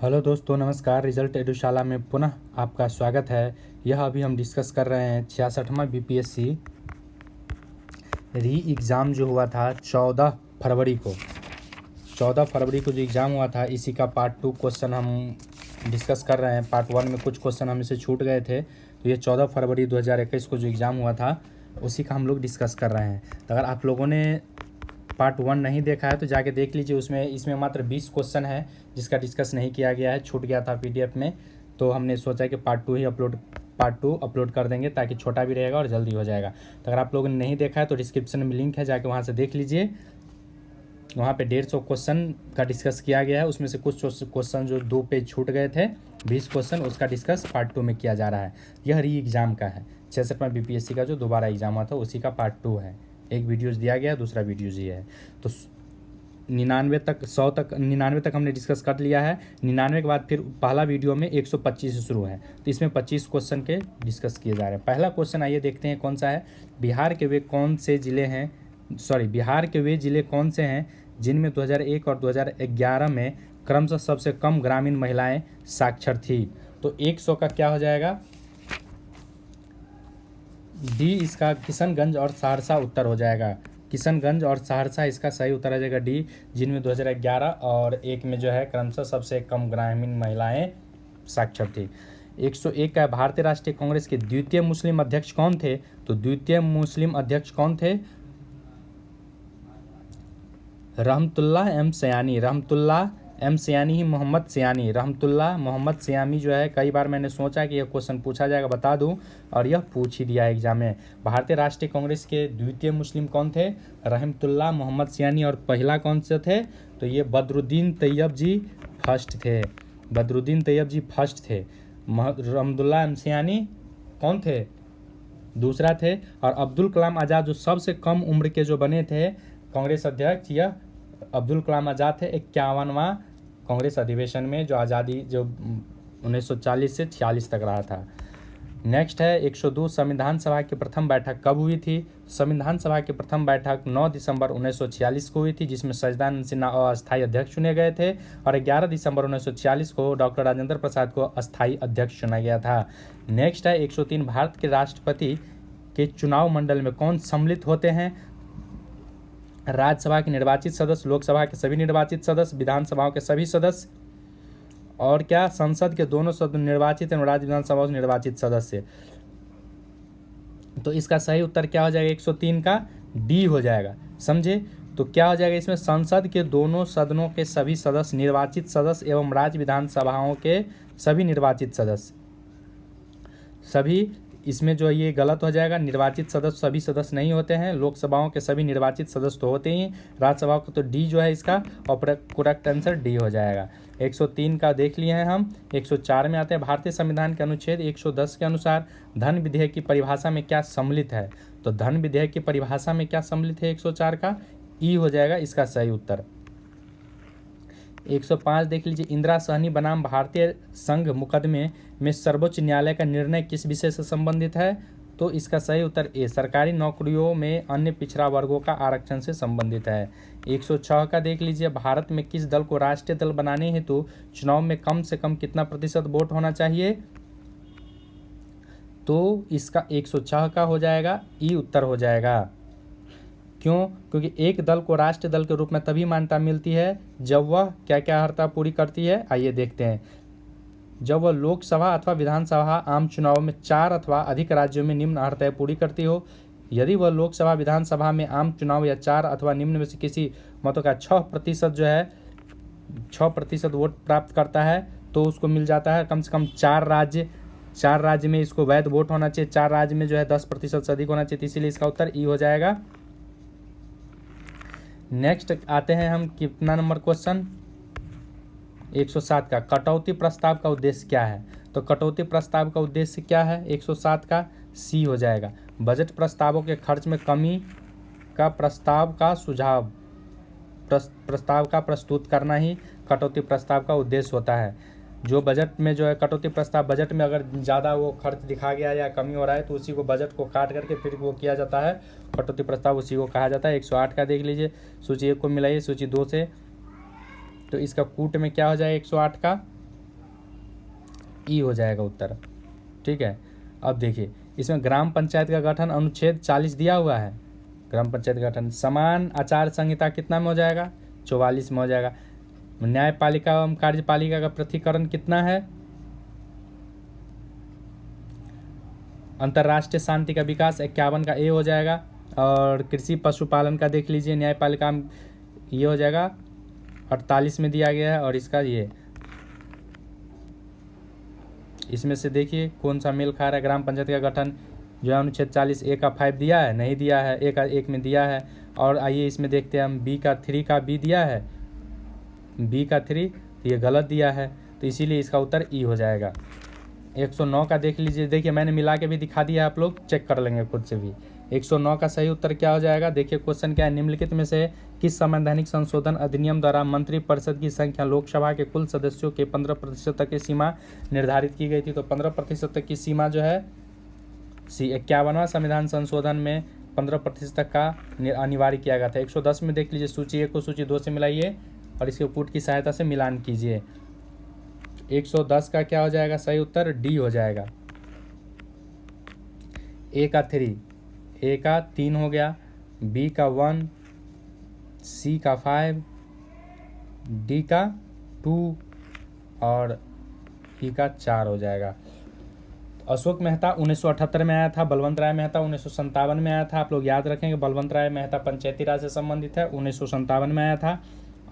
Hello दोस्तों, नमस्कार। Result एडुशाला में पुनः आपका स्वागत है। यह अभी हम डिस्कस कर रहे हैं 66वां बीपीएससी री एग्ज़ाम जो हुआ था 14 फरवरी को। 14 फरवरी को जो एग्ज़ाम हुआ था, इसी का पार्ट 2 क्वेश्चन हम डिस्कस कर रहे हैं। पार्ट 1 में कुछ क्वेश्चन हमसे छूट गए थे, तो ये 14 फरवरी 2021 को जो एग्ज़ाम हुआ था उसी का हम लोग डिस्कस कर रहे हैं। तो अगर आप लोगों ने पार्ट 1 नहीं देखा है तो जाके देख लीजिए। इसमें मात्र 20 क्वेश्चन है जिसका डिस्कस नहीं किया गया है, छूट गया था पीडीएफ में। तो हमने सोचा कि पार्ट 2 अपलोड कर देंगे ताकि छोटा भी रहेगा और जल्दी हो जाएगा। तो अगर आप लोगों ने नहीं देखा है तो डिस्क्रिप्शन में लिंक है, जाके वहाँ से देख लीजिए। वहाँ पे 150 क्वेश्चन का डिस्कस किया गया है। उसमें से कुछ क्वेश्चन जो 2 पेज छूट गए थे, 20 क्वेश्चन, उसका डिस्कस पार्ट 2 में किया जा रहा है। यह री एग्ज़ाम का है, 66वां बीपीएससी का जो दोबारा एग्ज़ाम हुआ था उसी का पार्ट 2 है। एक वीडियोज़ दिया गया है, दूसरा वीडियोज़ ये है। तो 99 तक हमने डिस्कस कर लिया है। 99 के बाद फिर पहला वीडियो में 125 से शुरू है, तो इसमें 25 क्वेश्चन के डिस्कस किए जा रहे हैं। पहला क्वेश्चन आइए देखते हैं कौन सा है। बिहार के वे ज़िले कौन से हैं जिनमें 2001 और 2011 में क्रमशः सबसे कम ग्रामीण महिलाएं साक्षर थी? तो 100 का क्या हो जाएगा? डी इसका किशनगंज और सहरसा उत्तर हो जाएगा। किशनगंज और सहरसा इसका सही उत्तर आ जाएगा डी, जिनमें 2011 और 1 में जो है क्रमशः सबसे कम ग्रामीण महिलाएं साक्षर थी। 101 का भारतीय राष्ट्रीय कांग्रेस के द्वितीय मुस्लिम अध्यक्ष कौन थे? तो द्वितीय मुस्लिम अध्यक्ष कौन थे? रहमतुल्लाह एम सयानी ही मोहम्मद सयानी। रहमतुल्लाह मोहम्मद सयामी जो है, कई बार मैंने सोचा कि यह क्वेश्चन पूछा जाएगा, बता दूं, और यह पूछ ही दिया एग्जाम में। भारतीय राष्ट्रीय कांग्रेस के द्वितीय मुस्लिम कौन थे? रहमतुल्लाह मोहम्मद सयानी। और पहला कौन से थे? तो ये बदरुद्दीन तैयब जी फर्स्ट थे। रहमतुल्लाह एम सयानी कौन थे? दूसरा थे। और अब्दुल कलाम आज़ाद जो सबसे कम उम्र के जो बने थे कांग्रेस अध्यक्ष, यह अब्दुल कलाम आज़ाद थे 51वां कांग्रेस अधिवेशन में, जो आज़ादी जो 1940 से 46 तक रहा था। नेक्स्ट है 102, संविधान सभा की प्रथम बैठक कब हुई थी? संविधान सभा की प्रथम बैठक 9 दिसंबर 1946 को हुई थी, जिसमें सच्चिदानंद सिन्हा अस्थायी अध्यक्ष चुने गए थे। और 11 दिसंबर 1946 को डॉक्टर राजेंद्र प्रसाद को अस्थायी अध्यक्ष चुना गया था। नेक्स्ट है 103, भारत के राष्ट्रपति के चुनाव मंडल में कौन सम्मिलित होते हैं? राज्यसभा के निर्वाचित सदस्य, लोकसभा के सभी निर्वाचित सदस्य, विधानसभाओं के सभी सदस्य, और क्या संसद के दोनों सदन निर्वाचित एवं राज्य विधानसभाओं से निर्वाचित सदस्य। तो इसका सही उत्तर क्या हो जाएगा? 103 का डी हो जाएगा। समझे? तो क्या हो जाएगा इसमें? संसद के दोनों सदनों के सभी सदस्य, निर्वाचित सदस्य एवं राज्य विधानसभाओं के सभी निर्वाचित सदस्य। सभी, इसमें जो ये गलत हो जाएगा, निर्वाचित सदस्य सभी सदस्य नहीं होते हैं। लोकसभाओं के सभी निर्वाचित सदस्य तो होते ही, राज्यसभाओं का तो डी जो है इसका, और करेक्ट आंसर डी हो जाएगा। 103 का देख लिए हैं हम। 104 में आते हैं। भारतीय संविधान के अनुच्छेद 110 के अनुसार धन विधेयक की परिभाषा में क्या सम्मिलित है? तो धन विधेयक की परिभाषा में क्या सम्मिलित है? 104 का ई हो जाएगा इसका सही उत्तर। 105 देख लीजिए। इंदिरा सहनी बनाम भारतीय संघ मुकदमे में सर्वोच्च न्यायालय का निर्णय किस विषय से संबंधित है? तो इसका सही उत्तर ए, सरकारी नौकरियों में अन्य पिछड़ा वर्गों का आरक्षण से संबंधित है। 106 का देख लीजिए। भारत में किस दल को राष्ट्रीय दल बनाने हेतु चुनाव में कम से कम कितना प्रतिशत वोट होना चाहिए? तो इसका 106 का हो जाएगा ई उत्तर हो जाएगा। क्यों? क्योंकि एक दल को राष्ट्रीय दल के रूप में तभी मान्यता मिलती है जब वह क्या क्या अर्हता पूरी करती है। आइए देखते हैं। जब वह लोकसभा अथवा विधानसभा आम चुनाव में 4 अथवा अधिक राज्यों में निम्न अर्हताएं पूरी करती हो। यदि वह लोकसभा विधानसभा में आम चुनाव या 4 अथवा निम्न में से किसी मतों का 6% जो है 6% वोट प्राप्त करता है, तो उसको मिल जाता है कम से कम 4 राज्य में इसको वैध वोट होना चाहिए। 4 राज्य में जो है 10% से अधिक होना चाहिए, इसीलिए इसका उत्तर ई हो जाएगा। नेक्स्ट आते हैं हम, कितना नंबर क्वेश्चन? 107 का, कटौती प्रस्ताव का उद्देश्य क्या है? तो कटौती प्रस्ताव का उद्देश्य क्या है? 107 का सी हो जाएगा। बजट प्रस्तावों के खर्च में कमी का प्रस्ताव का सुझाव, प्रस्ताव का प्रस्तुत करना ही कटौती प्रस्ताव का उद्देश्य होता है। जो बजट में जो है कटौती प्रस्ताव, बजट में अगर ज़्यादा वो खर्च दिखा गया या कमी हो रहा है तो उसी को बजट को काट करके फिर वो किया जाता है, कटौती प्रस्ताव उसी को कहा जाता है। 108 का देख लीजिए। सूची 1 को मिलाइए सूची 2 से, तो इसका कूट में क्या हो जाए 108 का? ई हो जाएगा उत्तर। ठीक है, अब देखिए इसमें ग्राम पंचायत का गठन अनुच्छेद 40 दिया हुआ है। ग्राम पंचायत गठन समान आचार संहिता कितना में हो जाएगा? 44 में हो जाएगा। न्यायपालिका एवं कार्यपालिका का पृथकीकरण कितना है? अंतर्राष्ट्रीय शांति का विकास 51 का ए हो जाएगा। और कृषि पशुपालन का देख लीजिए, न्यायपालिका में ये हो जाएगा 48 में दिया गया है। और इसका ये इसमें से देखिए कौन सा मेल खा रहा है। ग्राम पंचायत का गठन जो है अनुच्छेद 40 ए का 5 दिया है, नहीं दिया है, ए का 1 में दिया है। और आइए इसमें देखते हैं हम बी का 3 का बी दिया है, बी का 3 तो ये गलत दिया है, तो इसीलिए इसका उत्तर ई हो जाएगा। 109 का देख लीजिए, देखिए मैंने मिला के भी दिखा दिया है, आप लोग चेक कर लेंगे खुद से भी। 109 का सही उत्तर क्या हो जाएगा? देखिए क्वेश्चन क्या है, निम्नलिखित में से किस संवैधानिक संशोधन अधिनियम द्वारा मंत्रिपरिषद की संख्या लोकसभा के कुल सदस्यों के 15% तक की सीमा निर्धारित की गई थी? तो 15% तक की सीमा जो है 51वां संविधान संशोधन में 15% तक का अनिवार्य किया गया था। 110 में देख लीजिए, सूची 1 को सूची 2 से मिलाइए और इसके पुट की सहायता से मिलान कीजिए। 110 का क्या हो जाएगा? सही उत्तर डी हो जाएगा। ए का 3, ए का 3 हो गया, बी का 1, सी का 5, डी का 2 और ई का 4 हो जाएगा। अशोक मेहता 1978 में आया था, बलवंत राय मेहता 1957 में आया था। आप लोग याद रखेंगे बलवंत राय मेहता पंचायती राज से संबंधित है, 1957 में आया था।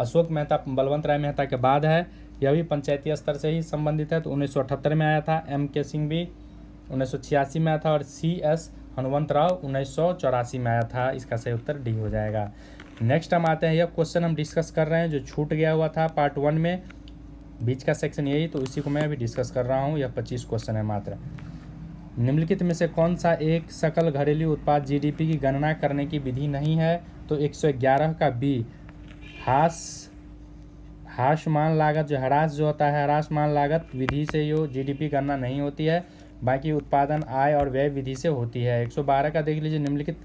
अशोक मेहता बलवंत राय मेहता के बाद है, यह भी पंचायती स्तर से ही संबंधित है, तो 1978 में आया था। M.K. सिंह भी 1986 में आया था और C.S. हनुमंत राव 1984 में आया था। इसका सही उत्तर डी हो जाएगा। नेक्स्ट हम आते हैं, यह क्वेश्चन हम डिस्कस कर रहे हैं जो छूट गया हुआ था पार्ट 1 में, बीच का सेक्शन यही, तो इसी को मैं अभी डिस्कस कर रहा हूँ। यह 25 क्वेश्चन है मात्र। निम्नलिखित में से कौन सा एक सकल घरेलू उत्पाद GDP की गणना करने की विधि नहीं है? तो 111 का बी, ह्रासमान लागत जो ह्रास जो होता है, ह्रासमान लागत विधि से जो GDP गणना नहीं होती है, बाकी उत्पादन आय और व्यय विधि से होती है। 112 का देख लीजिए, निम्नलिखित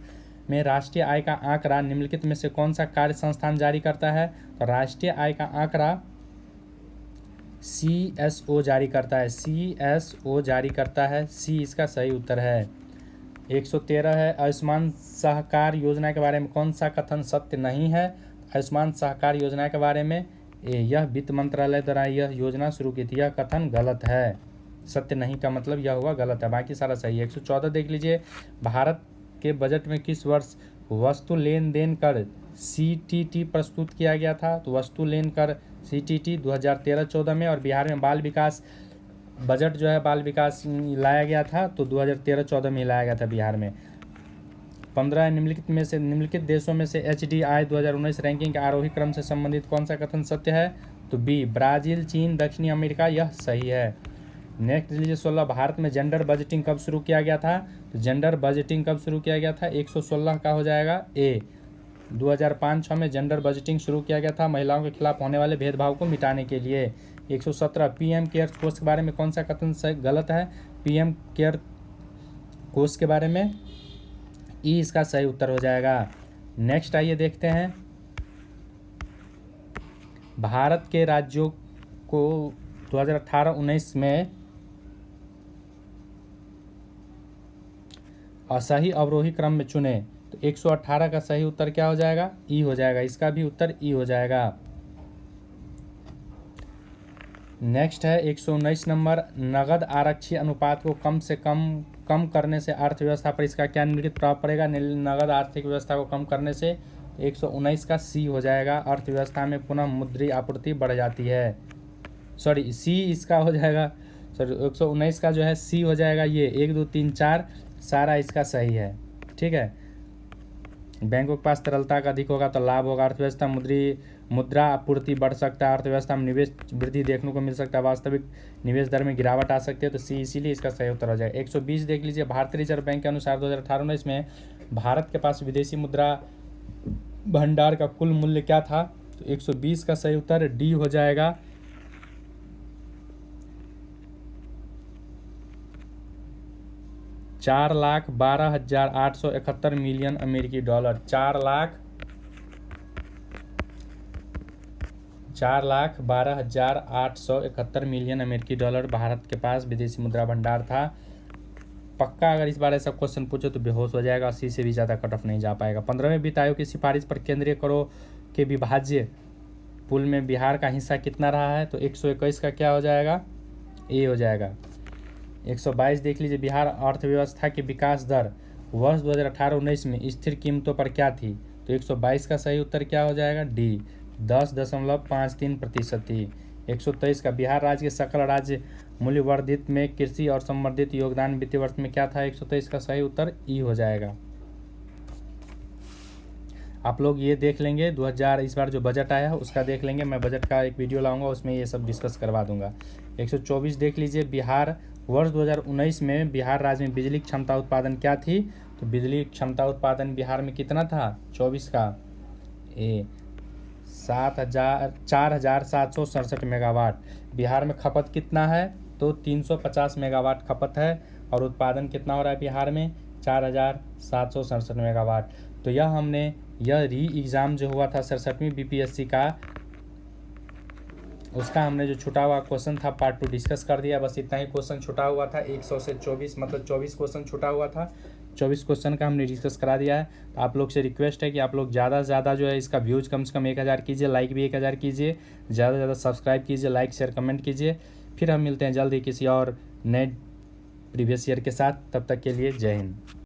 में राष्ट्रीय आय का आंकड़ा निम्नलिखित में से कौन सा कार्य संस्थान जारी करता है? तो राष्ट्रीय आय का आंकड़ा CSO जारी करता है, CSO जारी करता है, सी इसका सही उत्तर है। 113 है, आयुष्मान सहकार योजना के बारे में कौन सा कथन सत्य नहीं है? आयुष्मान सहकार योजना के बारे में यह वित्त मंत्रालय द्वारा यह योजना शुरू की थी, यह कथन गलत है। सत्य नहीं का मतलब यह हुआ गलत है, बाकी सारा सही है। 114 देख लीजिए, भारत के बजट में किस वर्ष वस्तु लेन देन कर CTT प्रस्तुत किया गया था? तो वस्तु लेन कर CTT 2013-14 में। और बिहार में बाल विकास बजट जो है बाल विकास लाया गया था, तो 2013-14 में लाया गया था बिहार में। 15 निम्नलिखित देशों में से HDI 2019 रैंकिंग के आरोही क्रम से संबंधित कौन सा कथन सत्य है? तो बी, ब्राजील, चीन, दक्षिणी अमेरिका, यह सही है। नेक्स्ट लीजिए 16, भारत में जेंडर बजटिंग कब शुरू किया गया था? तो जेंडर बजटिंग कब शुरू किया गया था? 116 का हो जाएगा ए, 2005-06 में जेंडर बजटिंग शुरू किया गया था महिलाओं के खिलाफ होने वाले भेदभाव को मिटाने के लिए। 117, PM केयर्स कोष के बारे में कौन सा कथन गलत है? PM केयर कोष के बारे में ई इसका सही उत्तर हो जाएगा। नेक्स्ट आइए देखते हैं, भारत के राज्यों को 2018-19 में असही अवरोही क्रम में चुने, तो 118 का सही उत्तर क्या हो जाएगा? ई हो जाएगा, इसका भी उत्तर ई हो जाएगा। नेक्स्ट है 119 नंबर, नगद आरक्षी अनुपात को कम से कम करने से अर्थव्यवस्था पर इसका क्या निम्नलिखित प्रभाव पड़ेगा? नगद आर्थिक व्यवस्था को कम करने से 119 का सी हो जाएगा, अर्थव्यवस्था में पुनः मुद्री आपूर्ति बढ़ जाती है। सॉरी, सी इसका हो जाएगा, सॉरी 119 का जो है सी हो जाएगा, ये 1 2 3 4 सारा इसका सही है। ठीक है, बैंकों के पास तरलता का अधिक होगा तो लाभ होगा, अर्थव्यवस्था मुद्रा आपूर्ति बढ़ सकता है, अर्थव्यवस्था में निवेश वृद्धि देखने को मिल सकता है, वास्तविक निवेश दर में गिरावट आ सकती है, तो सी इसीलिए इसका सही उत्तर हो जाएगा। 120 देख लीजिए, भारतीय रिजर्व बैंक के अनुसार 2018-19 में भारत के पास विदेशी मुद्रा भंडार का कुल मूल्य क्या था? तो 120 का सही उत्तर डी हो जाएगा। $4,12,871 मिलियन अमेरिकी डॉलर, 4,12,871 4,12,871 मिलियन अमेरिकी डॉलर भारत के पास विदेशी मुद्रा भंडार था। पक्का अगर इस बार ऐसा क्वेश्चन पूछे तो बेहोश हो जाएगा, 80 से भी ज़्यादा कट ऑफ नहीं जा पाएगा। 15वें वित्त आयोग की सिफारिश पर केंद्रीय करों के विभाज्य पुल में बिहार का हिस्सा कितना रहा है, तो 121 का क्या हो जाएगा, ए हो जाएगा। 122 देख लीजिए, बिहार अर्थव्यवस्था की विकास दर वर्ष 2018-19 में स्थिर कीमतों पर क्या थी, तो 122 का सही उत्तर क्या हो जाएगा, डी 10.53% थी। 123 का बिहार राज्य के सकल राज्य मूल्यवर्धित में कृषि और संवर्धित योगदान वित्तीय वर्ष में क्या था, 123 का सही उत्तर ई हो जाएगा। आप लोग ये देख लेंगे 2000 इस बार जो बजट आया है उसका देख लेंगे, मैं बजट का एक वीडियो लाऊंगा उसमें ये सब डिस्कस करवा दूंगा। 124 देख लीजिए, बिहार वर्ष 2019 में बिहार राज्य में बिजली क्षमता उत्पादन क्या थी, तो बिजली क्षमता उत्पादन बिहार में कितना था, 24 का ए 4,767 मेगावाट। बिहार में खपत कितना है, तो 350 मेगावाट खपत है और उत्पादन कितना हो रहा है बिहार में, 4,767 मेगावाट। तो यह री एग्ज़ाम जो हुआ था 67वीं बीपीएससी का, उसका हमने जो छुटा हुआ क्वेश्चन था पार्ट 2 डिस्कस कर दिया। बस इतना ही क्वेश्चन छुटा हुआ था, 100 से 24 मतलब 24 क्वेश्चन छुटा हुआ था। 24 क्वेश्चन का हमने डिस्कस करा दिया है। तो आप लोग से रिक्वेस्ट है कि आप लोग ज़्यादा से ज़्यादा जो है इसका व्यूज़ कम से कम 1000 कीजिए, लाइक भी 1000 कीजिए, ज़्यादा से ज़्यादा सब्सक्राइब कीजिए, लाइक शेयर कमेंट कीजिए। फिर हम मिलते हैं जल्द ही किसी और नए प्रीवियस ईयर के साथ, तब तक के लिए जय हिंद।